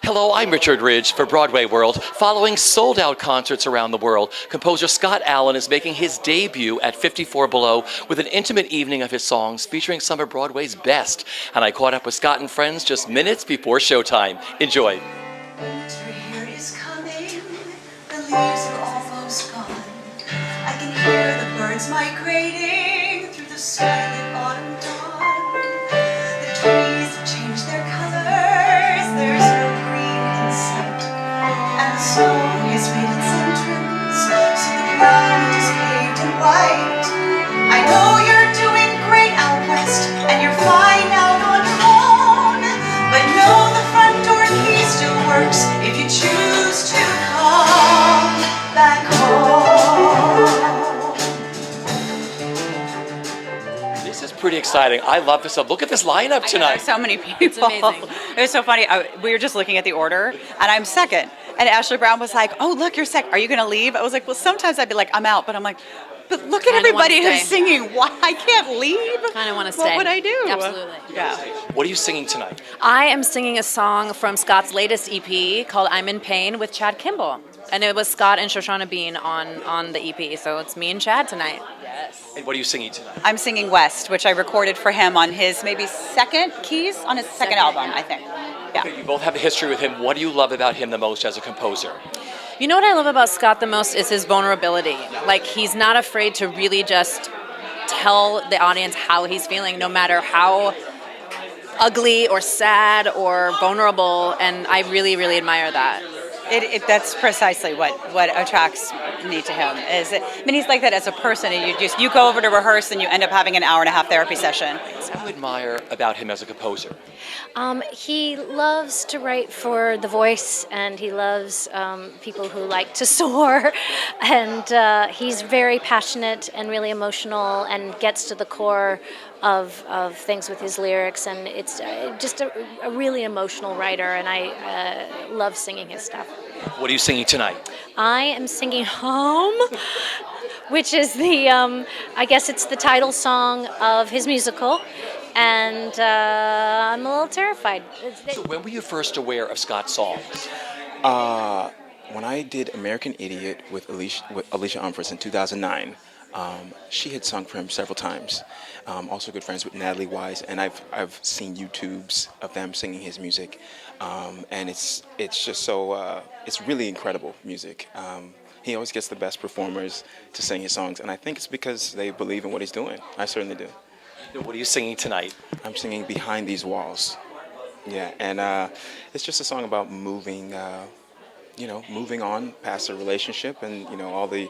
Hello, I'm Richard Ridge for Broadway World. Following sold-out concerts around the world, composer Scott Allen is making his debut at 54 Below with an intimate evening of his songs featuring some of Broadway's best. And I caught up with Scott and friends just minutes before showtime. Enjoy. Winter here is coming, the leaves are almost gone. I can hear the birds migrating through the silent autumn dawn. The trees have changed their colors, there's no green in sight. And the snow has made its entrance, so the ground is paved in white. I know you're doing great out west, and you're fine out on your own. But know the front door key still works if you choose to come back home. This is pretty exciting. I love this stuff. Look at this lineup tonight. So many people. It's amazing. It was so funny. We were just looking at the order, and I'm second. And Ashley Brown was like, "Oh, look, you're second. Are you going to leave?" I was like, "Well, sometimes I'd be like, I'm out," but I'm like, "But look at Kinda everybody wanna who's stay. singing. Why I can't leave? Kind of want to stay. What would I do?" Absolutely. Yeah. What are you singing tonight? I am singing a song from Scott's latest EP called "I'm in Pain" with Chad Kimball, and it was Scott and Shoshana Bean on the EP. So it's me and Chad tonight. Yes. And what are you singing tonight? I'm singing West, which I recorded for him on his maybe second keys on his second album, I think. Yeah. Okay, you both have a history with him. What do you love about him the most as a composer? You know what I love about Scott the most is his vulnerability. Like, he's not afraid to really just tell the audience how he's feeling, no matter how ugly or sad or vulnerable, and I really, really admire that. That's precisely what attracts me to him. He's like that as a person, and you go over to rehearse and you end up having an hour and a half therapy session. What do you admire about him as a composer? He loves to write for The Voice, and he loves people who like to soar, and he's very passionate and really emotional and gets to the core of things with his lyrics, and it's just a really emotional writer, and I love singing his stuff. What are you singing tonight? I am singing Home, which is I guess it's the title song of his musical, and I'm a little terrified. So when were you first aware of Scott's songs? When I did American Idiot with Alicia Umphris in 2009, she had sung for him several times. Also good friends with Natalie Weiss, and I've seen YouTubes of them singing his music, and it's just so it's really incredible music. He always gets the best performers to sing his songs, and I think it's because they believe in what he's doing. I certainly do. What are you singing tonight? I'm singing Behind These Walls. Yeah, and it's just a song about moving on past a relationship, and all the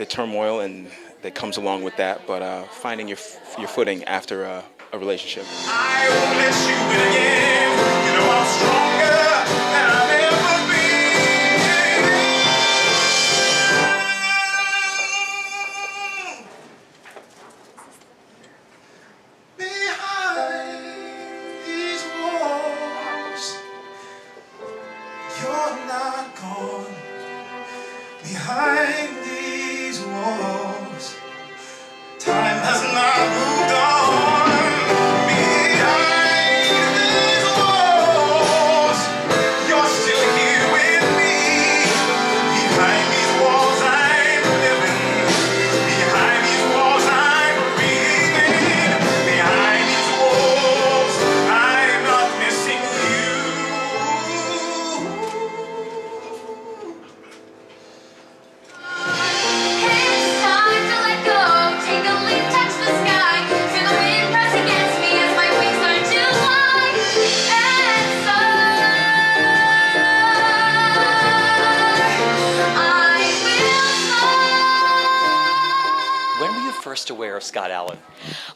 turmoil and that comes along with that, but finding your footing after a relationship. I won't let you win again. You know I'm stronger than I've ever been. Behind these walls, you're not gone. Behind these walls, time has not moved on. Behind these walls, you're still here with me. Behind these walls, I'm living. Behind these walls, I'm breathing. Behind these walls, I'm not missing you. It's time to let go. Take a leap, touch the sky. Feel the wind press against me as my wings learn to fly. And I will soar. When were you first aware of Scott Allen?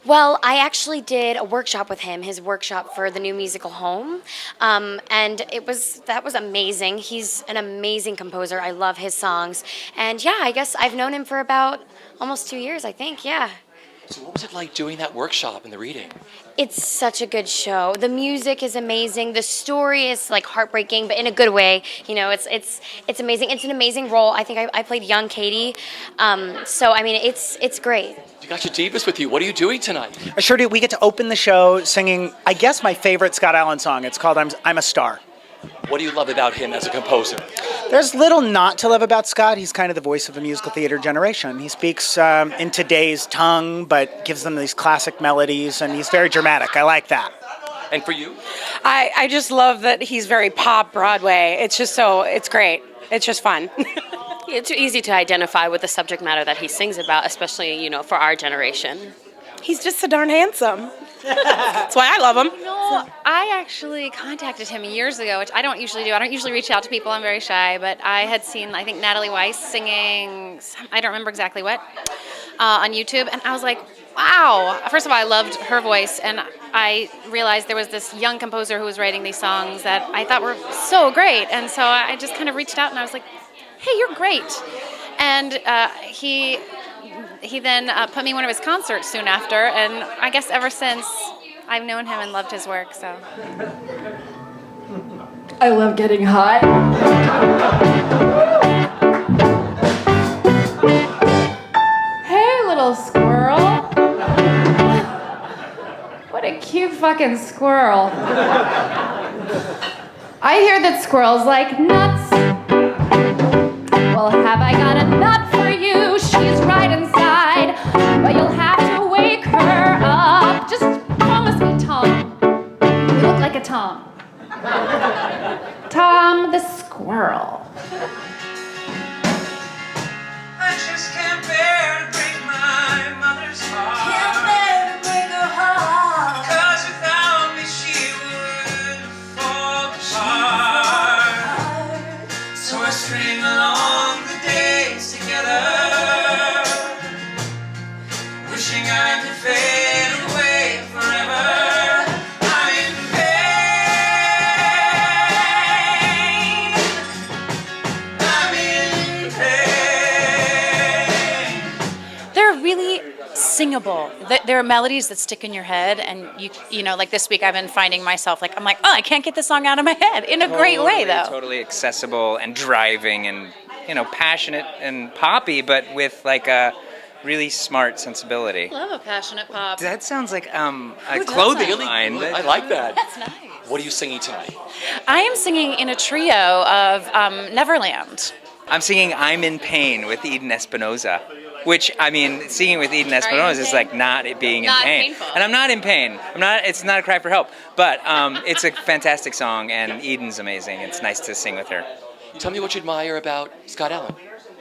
Well, I actually did a workshop with him, his workshop for the new musical Home, and that was amazing. He's an amazing composer. I love his songs, and yeah, I guess I've known him for about almost 2 years, I think. Yeah. So what was it like doing that workshop and the reading? It's such a good show. The music is amazing. The story is like heartbreaking, but in a good way. It's amazing. It's an amazing role. I think I played young Katie. So I mean, it's great. You got your divas with you. What are you doing tonight? I sure do. We get to open the show singing, I guess, my favorite Scott Allen song. It's called I'm a Star. What do you love about him as a composer? There's little not to love about Scott. He's kind of the voice of the musical theater generation. He speaks in today's tongue, but gives them these classic melodies, and he's very dramatic. I like that. And for you? I just love that he's very pop Broadway. It's great. It's just fun. It's easy to identify with the subject matter that he sings about, especially, for our generation. He's just so darn handsome. That's why I love him. No, I actually contacted him years ago, which I don't usually do. I don't usually reach out to people. I'm very shy. But I had seen, I think, Natalie Weiss singing, I don't remember exactly what, on YouTube. And I was like, wow. First of all, I loved her voice. And I realized there was this young composer who was writing these songs that I thought were so great. And so I just kind of reached out and I was like, hey, you're great. And he then put me in one of his concerts soon after, and I guess ever since I've known him and loved his work. So I love getting high. Hey, little squirrel. What a cute fucking squirrel. I hear that squirrels like nuts. Well, have I got a nut for you? She's right inside, but you'll have to wake her up. Just promise me, Tom. You look like a Tom. Tom the squirrel. I just can't bear to break my mother's heart. Can't bear to break her heart. 'Cause without me she would fall apart. So I string along the days together, wishing I could fade away forever. I'm in pain. I'm in pain. They're really singable. There are melodies that stick in your head, and you know, like this week I've been finding myself I'm like, oh, I can't get this song out of my head in a great way though. Totally accessible and driving and passionate and poppy, but with like a really smart sensibility. I love a passionate pop. That sounds like a doesn't? clothing Really? line. I like that. That's nice. What are you singing tonight? I am singing in a trio of Neverland. I'm singing "I'm in Pain" with Eden Espinosa. Which, I mean, singing with Eden Espinosa is like not it being Not in pain. painful. And I'm not in pain. It's not a cry for help. But it's a fantastic song, and Eden's amazing. It's nice to sing with her. Tell me what you admire about Scott Allen.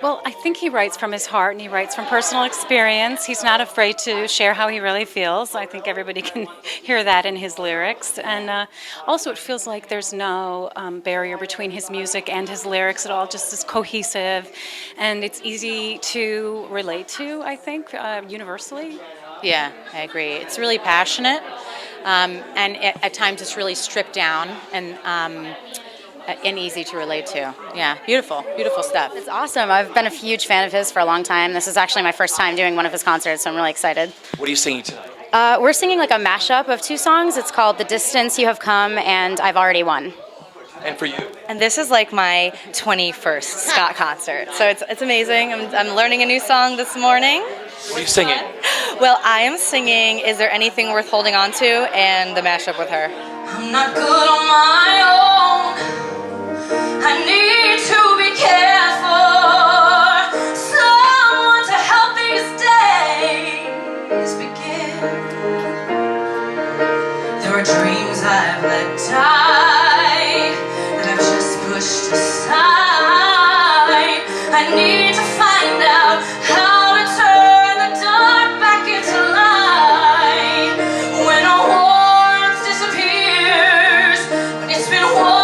Well, I think he writes from his heart and he writes from personal experience. He's not afraid to share how he really feels. I think everybody can hear that in his lyrics. And also it feels like there's no barrier between his music and his lyrics. It all just is cohesive and it's easy to relate to, I think, universally. Yeah, I agree. It's really passionate and at times it's really stripped down and easy to relate to. Yeah, beautiful stuff. It's awesome. I've been a huge fan of his for a long time. This is actually my first time doing one of his concerts, so I'm really excited. What are you singing tonight? We're singing like a mashup of two songs. It's called The Distance You Have Come and I've Already Won. And for you? And this is like my 21st Scott concert, so it's amazing. I'm learning a new song this morning. What are you singing? Well, I am singing Is There Anything Worth Holding On To and the mashup with her. I'm not good on my own. I need to be cared for. Someone to help these days begin. There are dreams I've let die that I've just pushed aside. I need to find out how to turn the dark back into light. When a warmth disappears, when it's been warm.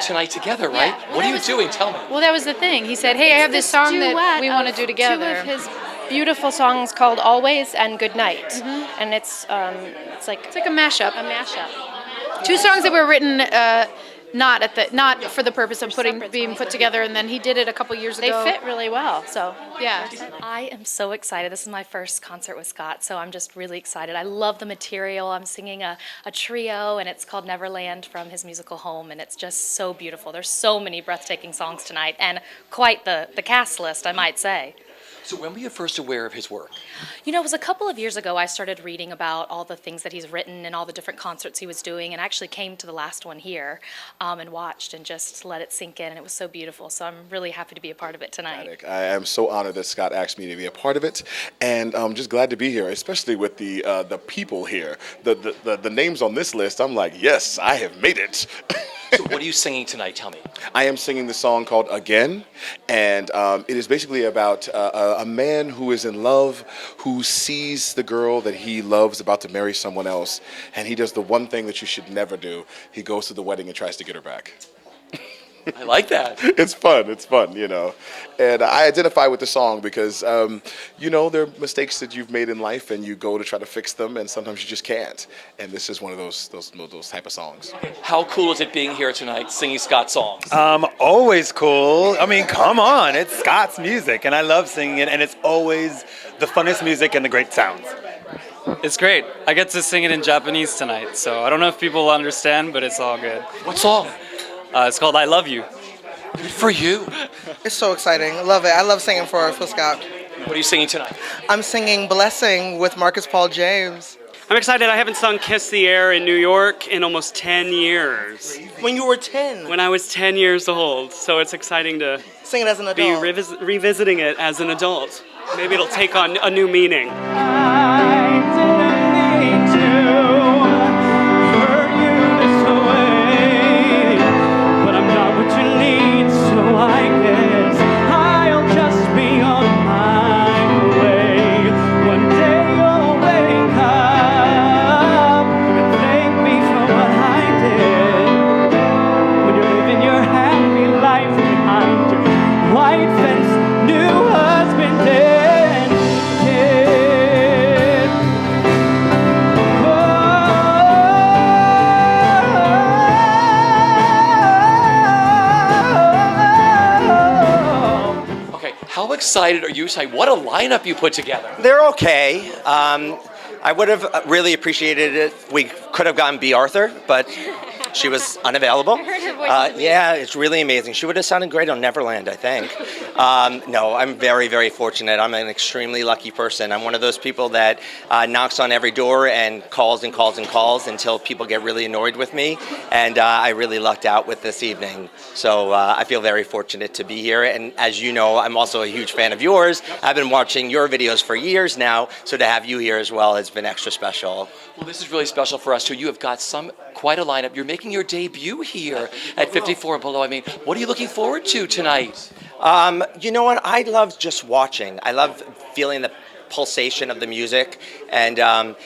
tonight together, right? Yeah. What are you doing? Tell me. Well, that was the thing. He said, "Hey, I have this song that we want to do together." Two of his beautiful songs called "Always" and "Good Night," Mm-hmm. and it's like It's like a mashup. a mashup. Two songs that were written not for the purpose of being put together, and then he did it a couple years They ago. fit really well. So Yeah. I am so excited. This is my first concert with Scott, so I'm just really excited. I love the material. I'm singing a trio, and it's called Neverland from his musical Home, and it's just so beautiful. There's so many breathtaking songs tonight, and quite the cast list, I might say. So when were you first aware of his work? You know, it was a couple of years ago I started reading about all the things that he's written and all the different concerts he was doing, and actually came to the last one here and watched and just let it sink in, and it was so beautiful. So I'm really happy to be a part of it tonight. I am so honored that Scott asked me to be a part of it, and I'm just glad to be here, especially with the people here. The names on this list, I'm like, yes, I have made it. So what are you singing tonight? Tell me. I am singing the song called Again, and it is basically about a man who is in love, who sees the girl that he loves about to marry someone else, and he does the one thing that you should never do. He goes to the wedding and tries to get her back. I like that. It's fun, you know. And I identify with the song because, you know, there are mistakes that you've made in life and you go to try to fix them, and sometimes you just can't. And this is one of those type of songs. How cool is it being here tonight singing Scott's songs? Always cool. I mean, come on, it's Scott's music, and I love singing it, and it's always the funnest music and the great sounds. It's great. I get to sing it in Japanese tonight, so I don't know if people will understand, but it's all good. What song? It's called I Love You. Good for you. It's so exciting. I love it. I love singing for Scott. What are you singing tonight? I'm singing Blessing with Marcus Paul James. I'm excited. I haven't sung Kiss the Air in New York in almost 10 years. When you were 10? When I was 10 years old. So it's exciting to sing it as an be adult. revisiting it as an adult. Maybe it'll take on a new meaning. How excited are you tonight? What a lineup you put together. They're okay. I would have really appreciated it if we could have gotten B. Arthur, but she was unavailable. I heard her voice. Yeah, it's really amazing. She would have sounded great on Neverland, I think. No, I'm very, very fortunate. I'm an extremely lucky person. I'm one of those people that knocks on every door and calls and calls and calls until people get really annoyed with me. And I really lucked out with this evening. So I feel very fortunate to be here. And as you know, I'm also a huge fan of yours. I've been watching your videos for years now. So to have you here as well has been extra special. Well, this is really special for us too. You have got quite a lineup. You're making your debut here at 54 and Below. I mean, what are you looking forward to tonight? You know what? I love just watching. I love feeling the pulsation of the music, and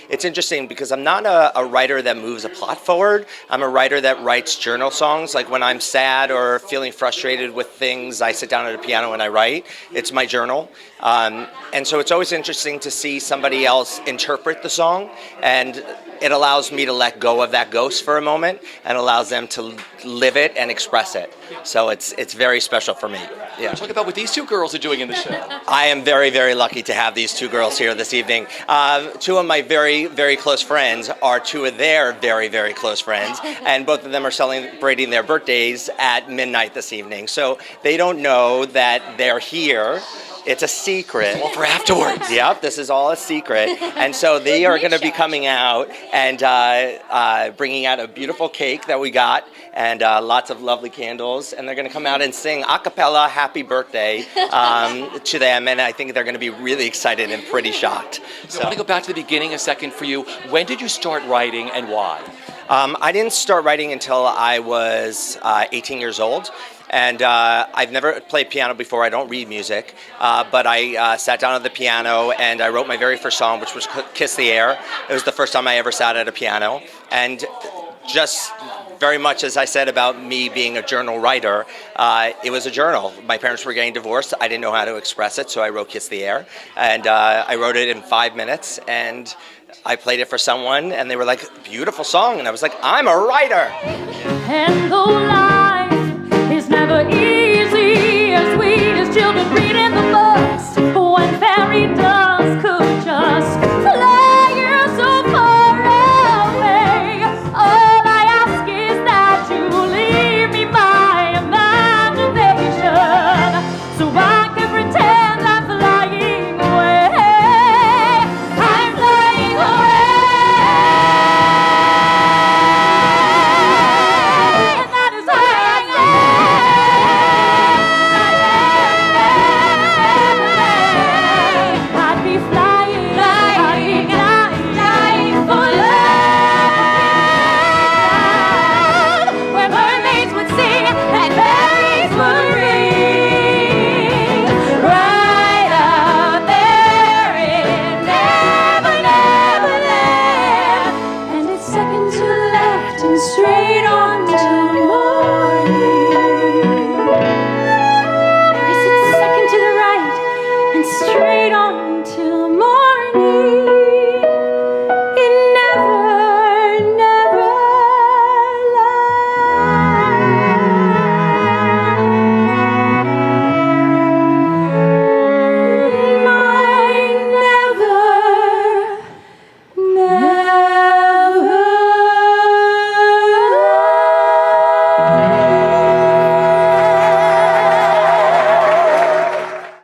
it's interesting because I'm not a writer that moves a plot forward. I'm a writer that writes journal songs. Like when I'm sad or feeling frustrated with things, I sit down at a piano and I write. It's my journal. And so it's always interesting to see somebody else interpret the song, and it allows me to let go of that ghost for a moment and allows them to live it and express it. So it's very special for me. Yeah. Talk about what these two girls are doing in the show. I am very, very lucky to have these two girls here this evening. Two of my very, very close friends are two of their very, very close friends, and both of them are celebrating their birthdays at midnight this evening. So they don't know that they're here. It's a secret. All for afterwards. Yep, this is all a secret. And so they are going to be coming out and bringing out a beautiful cake that we got and lots of lovely candles. And they're going to come out and sing a cappella happy birthday to them. And I think they're going to be really excited and pretty shocked. So I want to go back to the beginning a second for you. When did you start writing and why? I didn't start writing until I was 18 years old. And I've never played piano before. I don't read music. But I sat down at the piano and I wrote my very first song, which was Kiss the Air. It was the first time I ever sat at a piano. And just very much as I said about me being a journal writer, it was a journal. My parents were getting divorced. I didn't know how to express it, so I wrote Kiss the Air. And I wrote it in 5 minutes, and I played it for someone, and they were like, beautiful song. And I was like, I'm a writer. And though